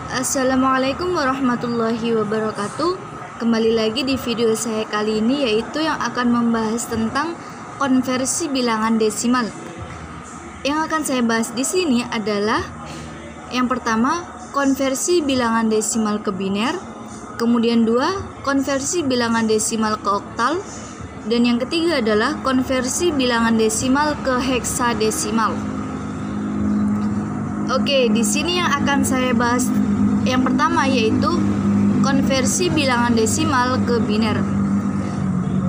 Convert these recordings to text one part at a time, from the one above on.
Assalamualaikum warahmatullahi wabarakatuh. Kembali lagi di video saya kali ini, yaitu yang akan membahas tentang konversi bilangan desimal. Yang akan saya bahas di sini adalah yang pertama, konversi bilangan desimal ke biner, kemudian dua, konversi bilangan desimal ke oktal, dan yang ketiga adalah konversi bilangan desimal ke heksadesimal. Oke, di sini yang akan saya bahas yang pertama yaitu konversi bilangan desimal ke biner.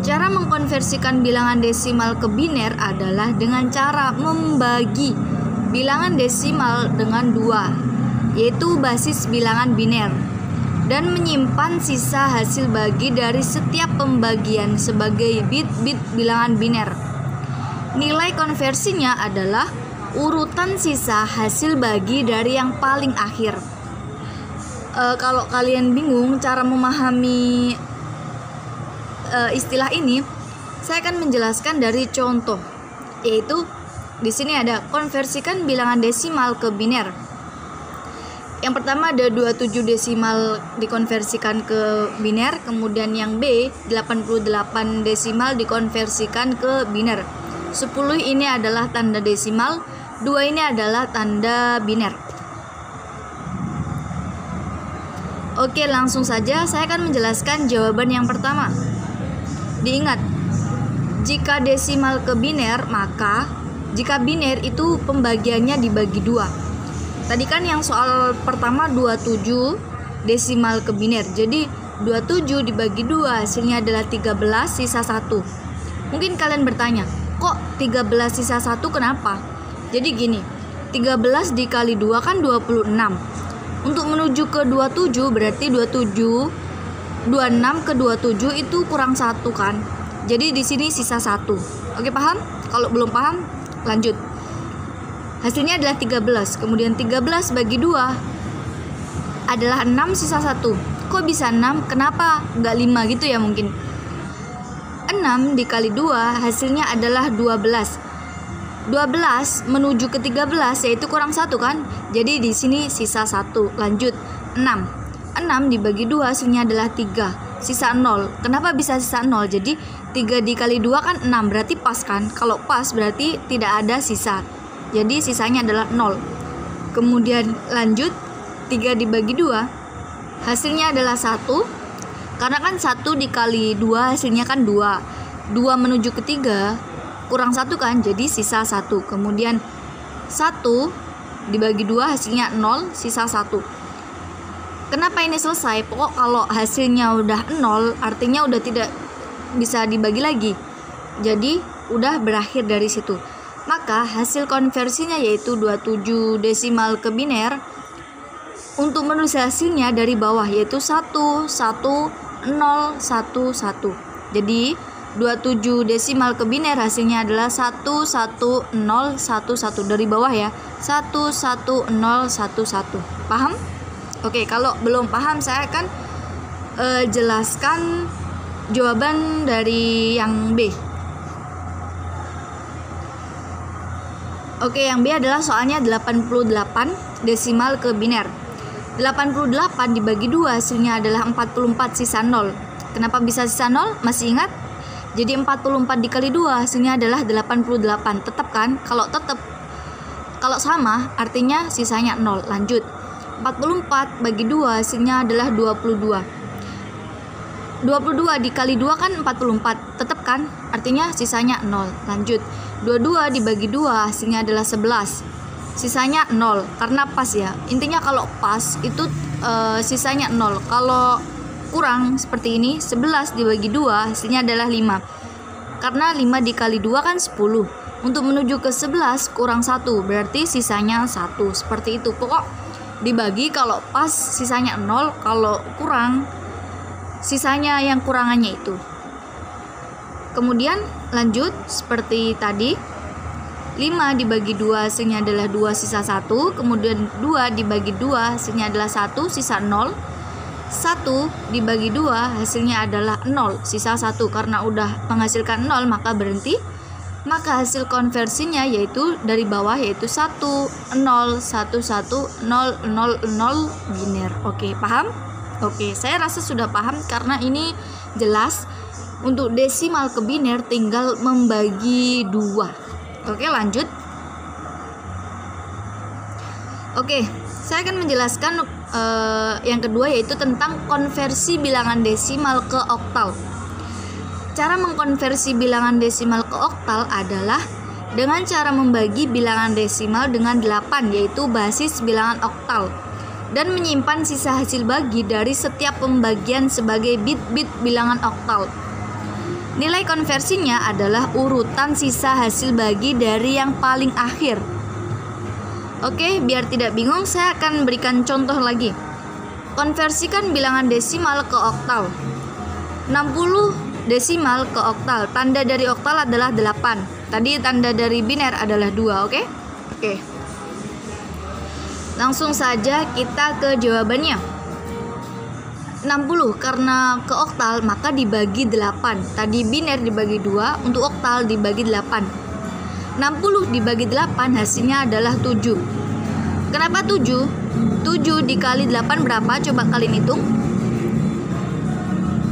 Cara mengkonversikan bilangan desimal ke biner adalah dengan cara membagi bilangan desimal dengan 2, yaitu basis bilangan biner, dan menyimpan sisa hasil bagi dari setiap pembagian sebagai bit-bit bilangan biner. Nilai konversinya adalah urutan sisa hasil bagi dari yang paling akhir. Kalau kalian bingung cara memahami istilah ini, saya akan menjelaskan dari contoh, yaitu di sini ada konversikan bilangan desimal ke biner. Yang pertama ada 27 desimal dikonversikan ke biner, kemudian yang B 88 desimal dikonversikan ke biner. 10 ini adalah tanda desimal, 2 ini adalah tanda biner. Oke, langsung saja saya akan menjelaskan jawaban yang pertama. Diingat, jika desimal ke biner, maka jika biner itu pembagiannya dibagi 2. Tadi kan yang soal pertama 27 desimal ke biner. Jadi 27 dibagi 2 hasilnya adalah 13 sisa 1. Mungkin kalian bertanya, kok 13 sisa 1 kenapa? Jadi gini, 13 dikali 2 kan 26. Untuk menuju ke 27 berarti 26 ke 27 itu kurang 1 kan. Jadi di sini sisa 1. Oke, paham? Kalau belum paham, lanjut. Hasilnya adalah 13. Kemudian 13 bagi 2 adalah 6 sisa 1. Kok bisa 6? Kenapa nggak 5 gitu ya mungkin? 6 dikali 2 hasilnya adalah 12. 12 menuju ke 13 yaitu kurang 1 kan? Jadi di sini sisa 1. Lanjut. 6 dibagi 2 hasilnya adalah 3. Sisa 0. Kenapa bisa sisa 0? Jadi 3 dikali 2 kan 6, berarti pas kan? Kalau pas berarti tidak ada sisa. Jadi sisanya adalah 0. Kemudian lanjut, 3 dibagi 2 hasilnya adalah 1. Karena kan 1 dikali 2 hasilnya kan 2. 2 menuju ke 3 kurang 1 kan, jadi sisa 1. Kemudian 1 dibagi 2 hasilnya 0, sisa 1. Kenapa ini selesai? Pokok kalau hasilnya udah 0 artinya udah tidak bisa dibagi lagi. Jadi udah berakhir dari situ. Maka hasil konversinya yaitu 27 desimal ke biner. Untuk menulis hasilnya dari bawah yaitu 1, 1, 0, 1, 1. Jadi 27 desimal ke biner hasilnya adalah 1, 1, 0, 1, 1. Dari bawah ya, 1, 1, 0, 1, 1. Paham? Oke, kalau belum paham saya akan jelaskan jawaban dari yang B. Oke, yang B adalah soalnya 88 desimal ke biner. 88 dibagi 2 hasilnya adalah 44 sisa 0. Kenapa bisa sisa 0? Masih ingat? Jadi 44 dikali 2 hasilnya adalah 88. Tetap kan? Kalau tetap, kalau sama artinya sisanya 0. Lanjut. 44 bagi 2 hasilnya adalah 22. 22 dikali 2 kan 44. Tetap kan? Artinya sisanya 0. Lanjut. 22 dibagi 2 hasilnya adalah 11. Sisanya 0 karena pas ya. Intinya kalau pas itu sisanya 0. Kalau kurang seperti ini, 11 dibagi 2 hasilnya adalah 5. Karena 5 dikali 2 kan 10. Untuk menuju ke 11 kurang 1 berarti sisanya 1. Seperti itu. Pokok dibagi kalau pas sisanya 0, kalau kurang sisanya yang kurangannya itu. Kemudian lanjut seperti tadi. 5 dibagi 2 hasilnya adalah 2 sisa 1. Kemudian 2 dibagi 2 hasilnya adalah 1 sisa 0. 1 dibagi 2 hasilnya adalah 0 sisa 1. Karena udah menghasilkan 0 maka berhenti. maka hasil konversinya yaitu dari bawah yaitu 1 0 1 1 0 0 0 biner. Oke, paham? Oke, saya rasa sudah paham karena ini jelas. Untuk desimal ke biner tinggal membagi 2. Oke, lanjut. Oke, saya akan menjelaskan yang kedua yaitu tentang konversi bilangan desimal ke oktal. Cara mengkonversi bilangan desimal ke oktal adalah dengan cara membagi bilangan desimal dengan 8 yaitu basis bilangan oktal dan menyimpan sisa hasil bagi dari setiap pembagian sebagai bit-bit bilangan oktal. Nilai konversinya adalah urutan sisa hasil bagi dari yang paling akhir. Oke, biar tidak bingung saya akan berikan contoh lagi. Konversikan bilangan desimal ke oktal. 60 desimal ke oktal. Tanda dari oktal adalah 8. Tadi tanda dari biner adalah 2, oke? Oke. Langsung saja kita ke jawabannya. 60 karena ke oktal maka dibagi 8. Tadi biner dibagi 2, untuk oktal dibagi 8. 60 dibagi 8 hasilnya adalah 7. Kenapa 7? 7 dikali 8 berapa? Coba kalian hitung.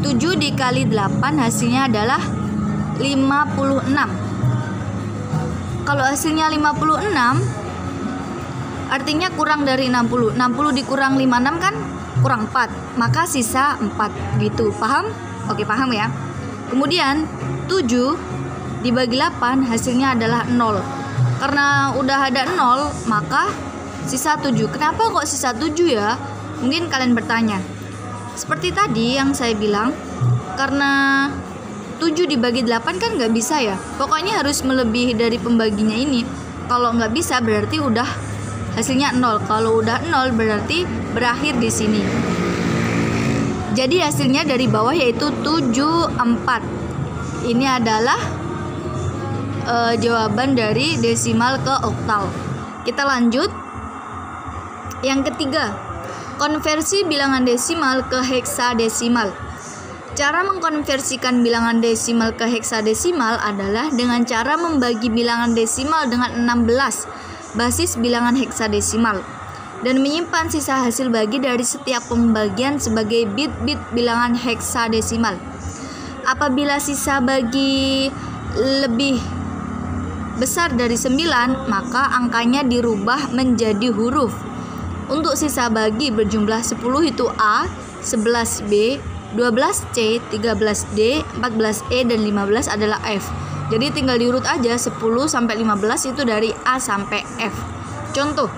7 dikali 8 hasilnya adalah 56. Kalau hasilnya 56 artinya kurang dari 60. 60 dikurang 56 kan kurang 4. Maka sisa 4 gitu. Paham? Oke, paham ya. Kemudian 7 dibagi 8 hasilnya adalah 0. Karena udah ada 0 maka sisa 7. Kenapa kok sisa 7 ya? Mungkin kalian bertanya. Seperti tadi yang saya bilang, karena 7 dibagi 8 kan nggak bisa ya. Pokoknya harus melebihi dari pembaginya ini. Kalau nggak bisa berarti udah hasilnya 0. Kalau udah 0 berarti berakhir di sini. Jadi hasilnya dari bawah yaitu 74. Ini adalah jawaban dari desimal ke oktal. Kita lanjut. Yang ketiga, konversi bilangan desimal ke heksadesimal. Cara mengkonversikan bilangan desimal ke heksadesimal adalah dengan cara membagi bilangan desimal dengan 16 basis bilangan heksadesimal dan menyimpan sisa hasil bagi dari setiap pembagian sebagai bit-bit bilangan heksadesimal. Apabila sisa bagi lebih besar dari 9, maka angkanya dirubah menjadi huruf. Untuk sisa bagi berjumlah 10 itu A, 11B, 12C, 13D, 14E, dan 15 adalah F. Jadi tinggal diurut aja 10 sampai 15 itu dari A sampai F. Contoh,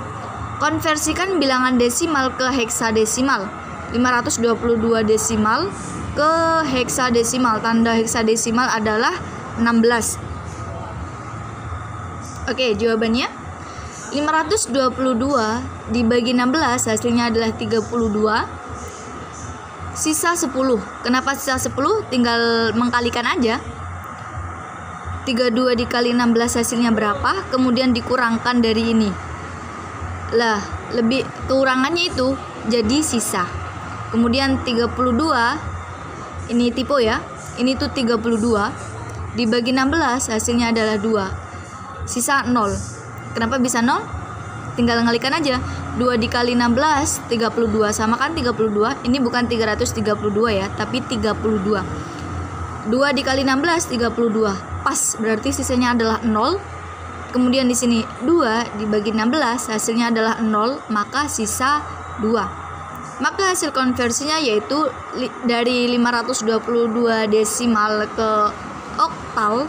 konversikan bilangan desimal ke heksadesimal. 522 desimal ke heksadesimal. Tanda heksadesimal adalah 16. Oke, jawabannya 522 dibagi 16 hasilnya adalah 32. Sisa 10. Kenapa sisa 10? Tinggal mengkalikan aja. 32 dikali 16 hasilnya berapa? Kemudian dikurangkan dari ini. Lah, lebih kekurangannya itu jadi sisa. Kemudian 32 ini tipe ya. Ini tuh 32 dibagi 16 hasilnya adalah 2. Sisa 0. Kenapa bisa 0? Tinggal ngalikan aja. 2 dikali 16 32 sama kan 32. Ini bukan 332 ya, tapi 32. 2 dikali 16 32. Pas, berarti sisanya adalah 0. Kemudian di sini 2 dibagi 16 hasilnya adalah 0, maka sisa 2. Maka hasil konversinya yaitu dari 522 desimal ke oktal,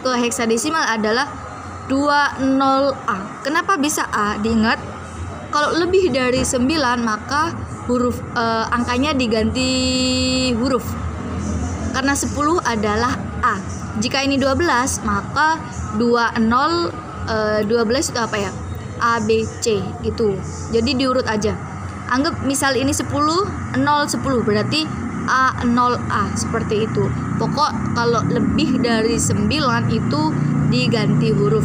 ke heksadesimal adalah 20A. Kenapa bisa A? Diingat, kalau lebih dari 9 maka huruf angkanya diganti huruf. Karena 10 adalah A. Jika ini 12 maka 12 itu apa ya? A, B, C gitu. Jadi diurut aja. Anggap misal ini 10, 0, 10 berarti A0A seperti itu. Pokok kalau lebih dari 9 itu diganti huruf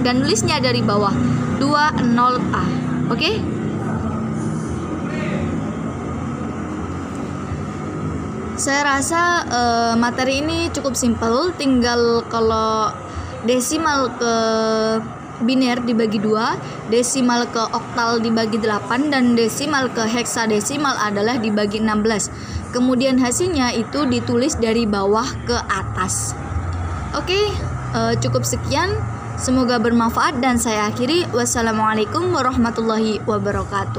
dan nulisnya dari bawah 20A. Oke? Saya rasa materi ini cukup simpel. Tinggal kalau desimal ke biner dibagi 2, desimal ke oktal dibagi 8, dan desimal ke heksadesimal adalah dibagi 16. Kemudian hasilnya itu ditulis dari bawah ke atas. Oke, cukup sekian. Semoga bermanfaat dan saya akhiri. Wassalamualaikum warahmatullahi wabarakatuh.